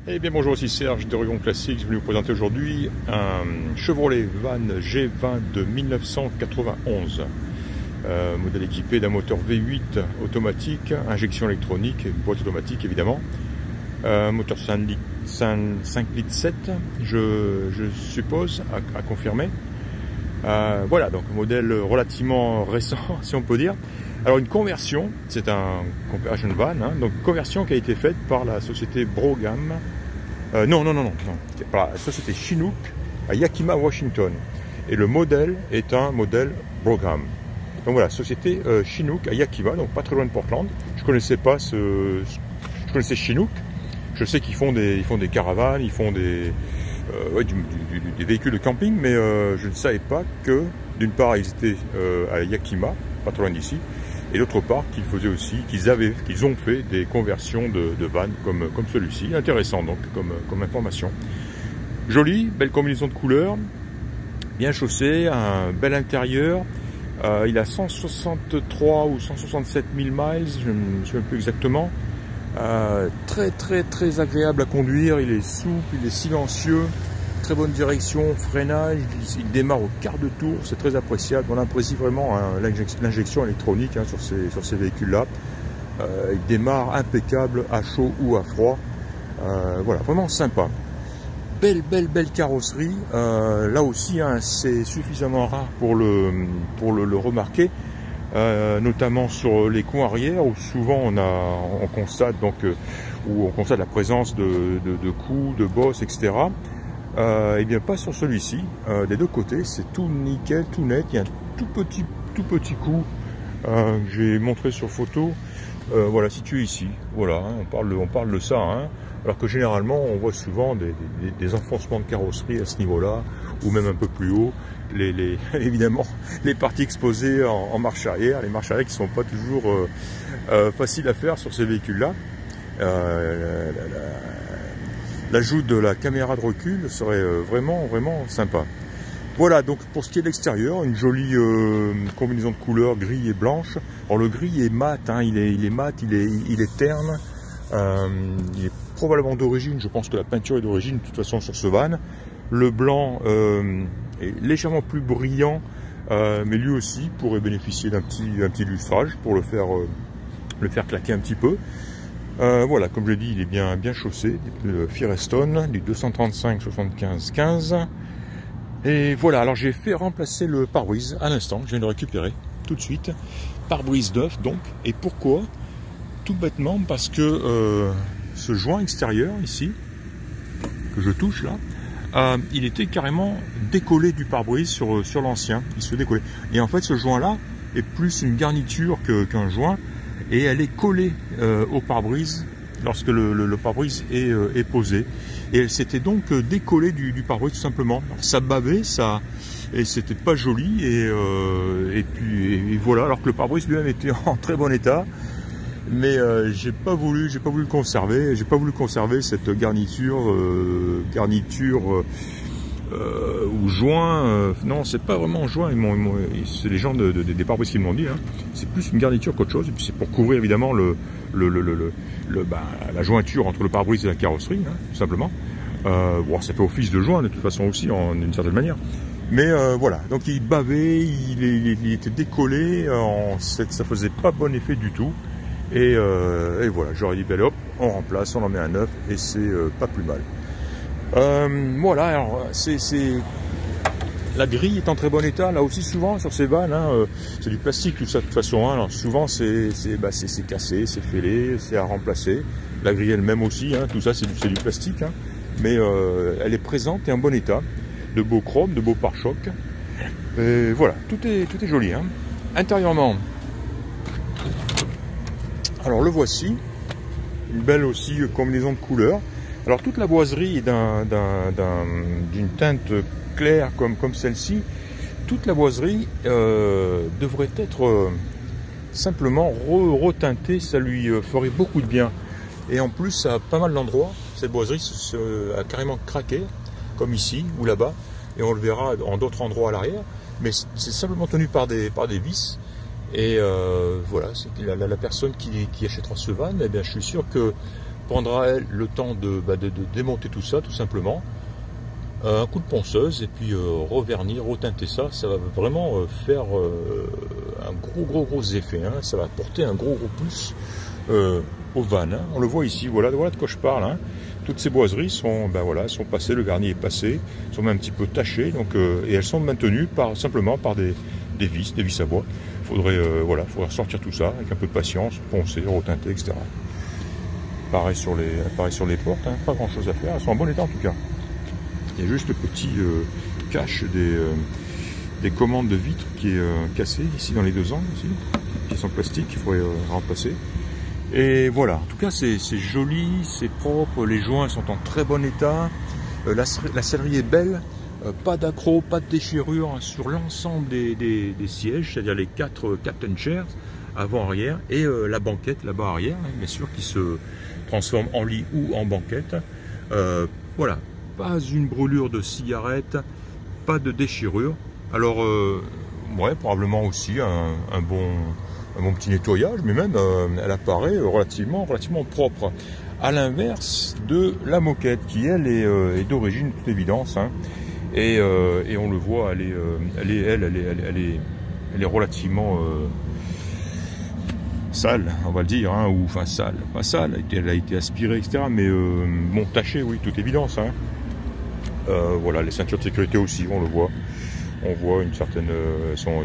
Eh bien bonjour, ici Serge de Revon Classique. Je vais vous présenter aujourd'hui un Chevrolet Van G20 de 1991. Modèle équipé d'un moteur V8 automatique, injection électronique, une boîte automatique évidemment. Moteur 5 litres 7, je suppose, à confirmer. Voilà, donc un modèle relativement récent, si on peut dire. Alors une conversion, c'est un conversion van, donc conversion qui a été faite par la société Brougham, par la société Chinook à Yakima, Washington. Et le modèle est un modèle Brougham. Donc voilà, société Chinook à Yakima, donc pas très loin de Portland. Je connaissais pas je connaissais Chinook. Je sais qu'ils font des caravanes, ils font des véhicules de camping, mais je ne savais pas que d'une part ils étaient à Yakima, pas trop loin d'ici, et d'autre part qu'ils faisaient aussi, qu'ils ont fait des conversions de vannes comme celui-ci. Intéressant donc comme information. Joli, belle combinaison de couleurs, bien chaussé, un bel intérieur. Il a 163 ou 167 000 miles, je ne me souviens plus exactement. Très agréable à conduire, il est souple, il est silencieux, très bonne direction, freinage, il démarre au quart de tour, c'est très appréciable. On apprécie vraiment l'injection électronique sur ces véhicules-là. Il démarre impeccable à chaud ou à froid. Voilà, vraiment sympa. Belle carrosserie. Là aussi, c'est suffisamment rare pour le remarquer. Notamment sur les coins arrière où souvent on constate la présence de coups, de bosses, etc. Et bien pas sur celui-ci. Des deux côtés, c'est tout nickel, tout net. Il y a un tout petit coup. J'ai montré sur photo. Voilà, situé ici. Voilà, on parle de ça. Alors que généralement, on voit souvent des enfoncements de carrosserie à ce niveau-là, ou même un peu plus haut. Évidemment, les parties exposées en marche arrière, les marches arrière qui ne sont pas toujours faciles à faire sur ces véhicules-là. L'ajout de la caméra de recul serait vraiment sympa. Voilà, donc pour ce qui est de l'extérieur, une jolie combinaison de couleurs gris et blanche. Alors le gris est mat, il est mat, il est terne. Il est probablement d'origine, je pense que la peinture est d'origine de toute façon sur ce van. Le blanc est légèrement plus brillant, mais lui aussi pourrait bénéficier d'un petit lustrage pour le faire claquer un petit peu. Voilà, comme je l'ai dit, il est bien chaussé, Firestone, du 235 75 15. Et voilà, alors j'ai fait remplacer le pare-brise à l'instant, je viens de le récupérer tout de suite. Pare-brise neuf donc, et pourquoi? Tout bêtement parce que ce joint extérieur ici, que je touche là, il était carrément décollé du pare-brise sur l'ancien, il se décollait. Et en fait ce joint là est plus une garniture qu'un joint, et elle est collée au pare-brise lorsque le pare-brise est posé. Et elle s'était donc décollée du pare-brise tout simplement. Alors, ça bavait, et c'était pas joli, et puis voilà, alors que le pare-brise lui-même était en très bon état. Mais j'ai pas voulu le conserver. J'ai pas voulu conserver cette garniture ou joint. Non, c'est pas vraiment joint. C'est les gens des pare-brise qui m'ont dit. C'est plus une garniture qu'autre chose. Et puis c'est pour couvrir évidemment la jointure entre le pare-brise et la carrosserie, tout simplement. Bon, ça fait office de joint de toute façon aussi, d'une certaine manière. Mais voilà, donc il bavait, il était décollé. Ça faisait pas bon effet du tout. Et voilà, j'aurais dit, ben hop, on remplace, on en met un neuf, et c'est pas plus mal. Voilà, alors la grille est en très bon état, là aussi souvent sur ces vannes, c'est du plastique tout ça de toute façon, alors souvent c'est cassé, c'est fêlé, c'est à remplacer. La grille elle-même aussi, tout ça c'est du plastique, mais elle est présente et en bon état, de beaux chromes, de beaux pare-chocs. Et voilà, tout est joli. Intérieurement, alors le voici, une belle aussi combinaison de couleurs. Alors toute la boiserie est d'une teinte claire comme celle-ci. Toute la boiserie devrait être simplement reteintée, ça lui ferait beaucoup de bien. Et en plus, à pas mal d'endroits, cette boiserie a carrément craqué, comme ici ou là-bas, et on le verra en d'autres endroits à l'arrière. Mais c'est simplement tenu par des vis. Et voilà, la personne qui achètera ce van, eh bien, je suis sûr que prendra elle le temps de démonter tout ça, tout simplement. Un coup de ponceuse et puis revernir, reteinter ça, ça va vraiment faire un gros effet, hein. Ça va apporter un gros plus au van, hein. On le voit ici, voilà de quoi je parle, hein. Toutes ces boiseries sont, sont passées, le vernis est passé, sont même un petit peu tachées, donc, et elles sont maintenues simplement par des vis à bois. Faudrait sortir tout ça avec un peu de patience, poncer, reteinter, etc. Pareil sur les portes, hein, pas grand chose à faire, elles sont en bon état en tout cas. Il y a juste le petit cache des commandes de vitres qui est cassé ici dans les deux angles, ici, qui sont plastiques, qu'il faudrait remplacer. Et voilà, en tout cas c'est joli, c'est propre, les joints sont en très bon état, la sellerie est belle, pas d'accroc, pas de déchirure sur l'ensemble des sièges, c'est-à-dire les 4 Captain Chairs, avant-arrière, et la banquette là-bas arrière, hein, bien sûr, qui se transforme en lit ou en banquette. Voilà, pas une brûlure de cigarette, pas de déchirure. Alors, ouais, probablement aussi un bon petit nettoyage, mais même elle apparaît relativement propre. À l'inverse de la moquette, qui elle est d'origine, de toute évidence, hein, et on le voit, elle est relativement sale, on va le dire, hein, ou enfin sale, pas sale, elle a été aspirée, etc. Mais bon, tachée, oui, toute évidence, hein. Voilà, les ceintures de sécurité aussi, on le voit. On voit une certaine, elles sont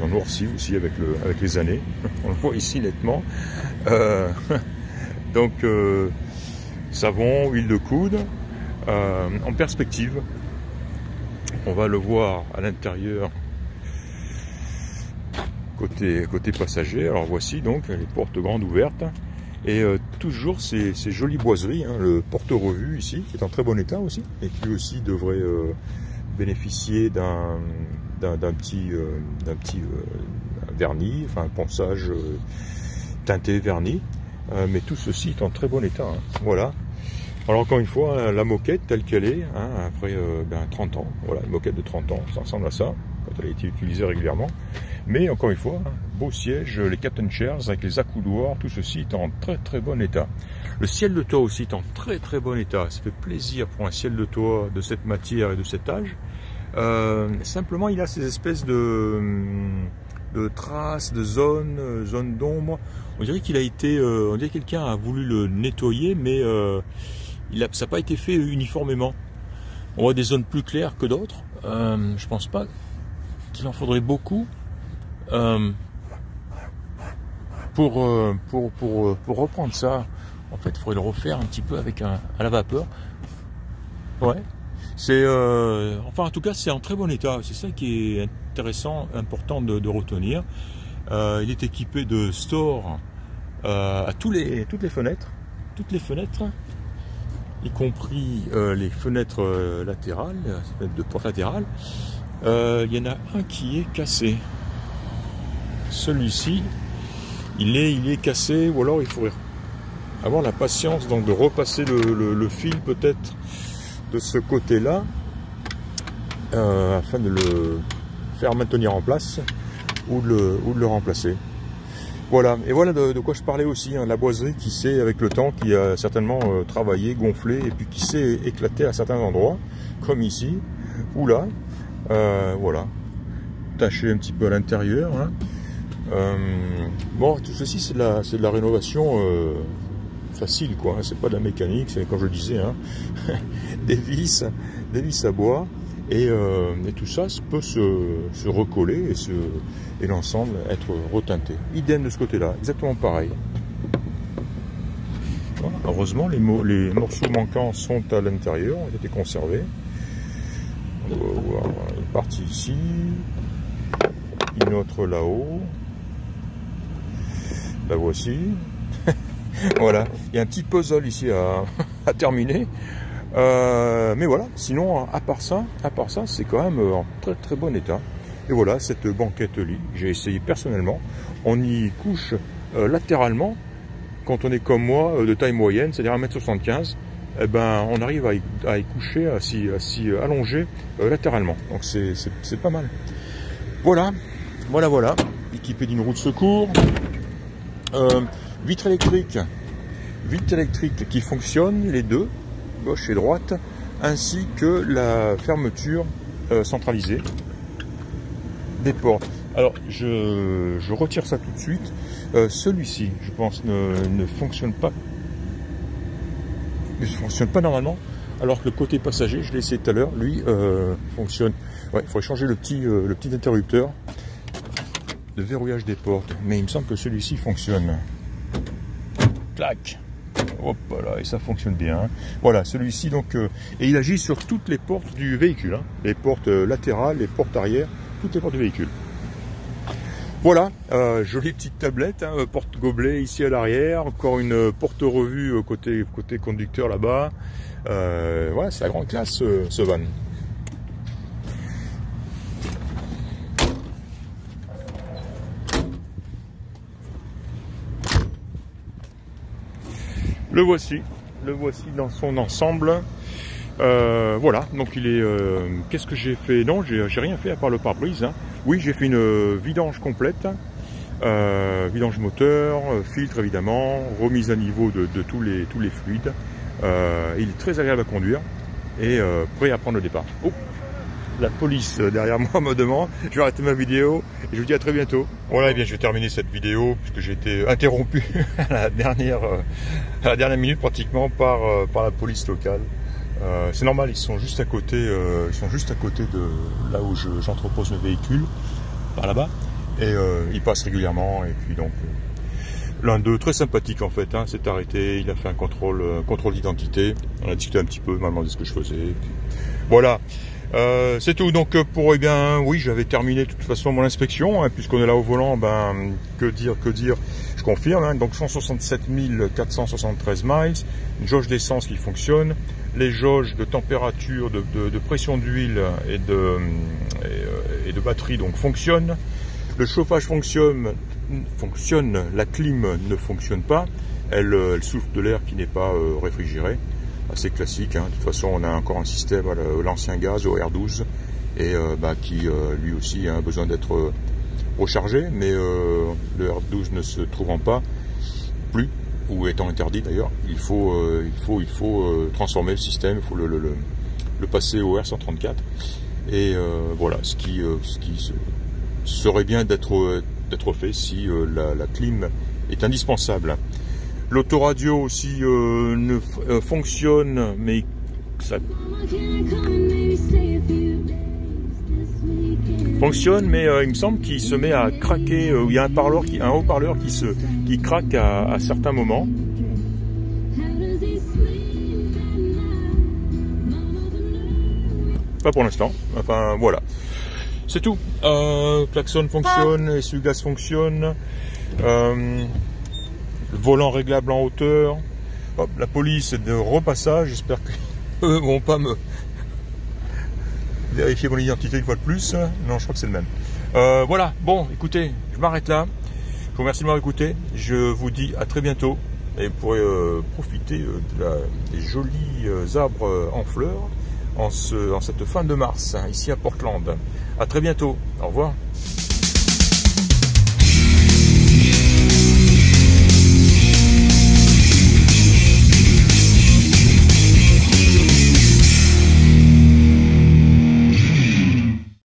noircies aussi avec les années. On le voit ici nettement. Donc savon, huile de coude, en perspective. On va le voir à l'intérieur côté passager. Alors voici donc les portes grandes ouvertes et toujours ces jolies boiseries, hein, le porte-revue ici qui est en très bon état aussi et qui aussi devrait bénéficier d'un petit vernis, enfin un ponçage teinté vernis, mais tout ceci est en très bon état, hein. Voilà. Alors encore une fois, la moquette telle qu'elle est, hein, après 30 ans, voilà, une moquette de 30 ans, ça ressemble à ça, quand elle a été utilisée régulièrement. Mais encore une fois, beau siège, les Captain Chairs avec les accoudoirs, tout ceci est en très bon état. Le ciel de toit aussi est en très bon état, ça fait plaisir pour un ciel de toit de cette matière et de cet âge. Simplement il a ces espèces de traces, de zones d'ombre. On dirait qu'il a été, on dirait que quelqu'un a voulu le nettoyer, mais ça n'a pas été fait uniformément. On voit des zones plus claires que d'autres. Je pense pas qu'il en faudrait beaucoup pour reprendre ça. En fait, il faudrait le refaire un petit peu avec à la vapeur. Ouais. C'est enfin en tout cas c'est en très bon état. C'est ça qui est intéressant, important de retenir. Il est équipé de stores à toutes les fenêtres, y compris les fenêtres latérales, les fenêtres de porte latérale. Il y en a un qui est cassé. Celui-ci, il est cassé, ou alors il faudrait avoir la patience donc de repasser le fil peut-être de ce côté-là, afin de le faire maintenir en place ou de le remplacer. Voilà, et voilà de quoi je parlais aussi, hein, la boiserie qui s'est avec le temps, qui a certainement travaillé, gonflé, et puis qui s'est éclatée à certains endroits, comme ici, ou là, voilà, taché un petit peu à l'intérieur, hein. Bon, tout ceci c'est de la rénovation facile, quoi, hein, c'est pas de la mécanique, c'est comme je le disais, hein, des vis à bois, et tout ça peut se recoller et l'ensemble être reteinté. Idem de ce côté-là, exactement pareil. Bon, heureusement, les morceaux manquants sont à l'intérieur, ont été conservés. On va voir une partie ici, une autre là-haut. La voici. Voilà, il y a un petit puzzle ici à terminer. Mais voilà, sinon, à part ça, c'est quand même en très bon état. Et voilà, cette banquette lit, j'ai essayé personnellement. On y couche latéralement, quand on est comme moi, de taille moyenne, c'est-à-dire 1m75, eh ben, on arrive à y coucher, à s'y allonger latéralement. Donc c'est pas mal. Voilà, équipé d'une roue de secours, vitre vitres électriques qui fonctionnent, les deux, gauche et droite, ainsi que la fermeture centralisée des portes. Alors, je retire ça tout de suite. Celui-ci, je pense, ne fonctionne pas. Ne fonctionne pas normalement. Alors que le côté passager, je l'ai essayé tout à l'heure, lui fonctionne. Ouais, il faudrait changer le petit interrupteur de verrouillage des portes. Mais il me semble que celui-ci fonctionne. Clac. Hop là, et ça fonctionne bien. Voilà, celui-ci donc, et il agit sur toutes les portes du véhicule, hein. Les portes latérales, les portes arrière, toutes les portes du véhicule. Voilà, jolie petite tablette, hein, porte-gobelet ici à l'arrière, encore une porte-revue côté conducteur là-bas. Voilà, c'est la grande classe ce van. Le voici dans son ensemble. Voilà, donc il est. Qu'est-ce que j'ai fait? Non, j'ai rien fait à part le pare-brise, hein. Oui, j'ai fait une vidange complète, vidange moteur, filtre évidemment, remise à niveau de tous les fluides. Il est très agréable à conduire et prêt à prendre le départ. Oh, la police derrière moi me demande. Je vais arrêter ma vidéo et je vous dis à très bientôt. Voilà, et bien je vais terminer cette vidéo puisque j'ai été interrompu à la dernière minute pratiquement par la police locale. C'est normal, ils sont juste à côté de là où j'entrepose mes véhicules, par là-bas, et ils passent régulièrement. Et puis donc l'un d'eux, très sympathique en fait, hein, s'est arrêté, il a fait un contrôle d'identité, on a discuté un petit peu, il m'a demandé ce que je faisais. Puis, voilà, c'est tout. Donc pour, eh bien, oui, j'avais terminé de toute façon mon inspection, hein, puisqu'on est là au volant. Ben que dire, je confirme. Hein, donc 167 473 miles, une jauge d'essence qui fonctionne. Les jauges de température, de pression d'huile et de batterie donc fonctionnent. Le chauffage fonctionne, la clim ne fonctionne pas. Elle souffle de l'air qui n'est pas réfrigéré. Assez classique, hein. De toute façon, on a encore un système, l'ancien gaz au R12, et qui lui aussi a besoin d'être rechargé, mais le R12 ne se trouvant pas plus, ou étant interdit d'ailleurs, il faut transformer le système, il faut le passer au R134. Et voilà, ce qui serait bien d'être fait si la clim est indispensable. L'autoradio aussi fonctionne, mais ça fonctionne, mais il me semble qu'il se met à craquer. Il y a un haut-parleur qui craque à certains moments. Pas pour l'instant. Enfin voilà, c'est tout. Klaxon fonctionne, essuie-glace fonctionne. Le volant réglable en hauteur. Hop, la police est de repassage. J'espère qu'eux ne vont pas me vérifier mon identité une fois de plus. Non, je crois que c'est le même. Voilà, bon, écoutez, je m'arrête là. Je vous remercie de m'avoir écouté. Je vous dis à très bientôt. Et vous pourrez profiter des jolis arbres en fleurs en cette fin de mars, hein, ici à Portland. À très bientôt. Au revoir.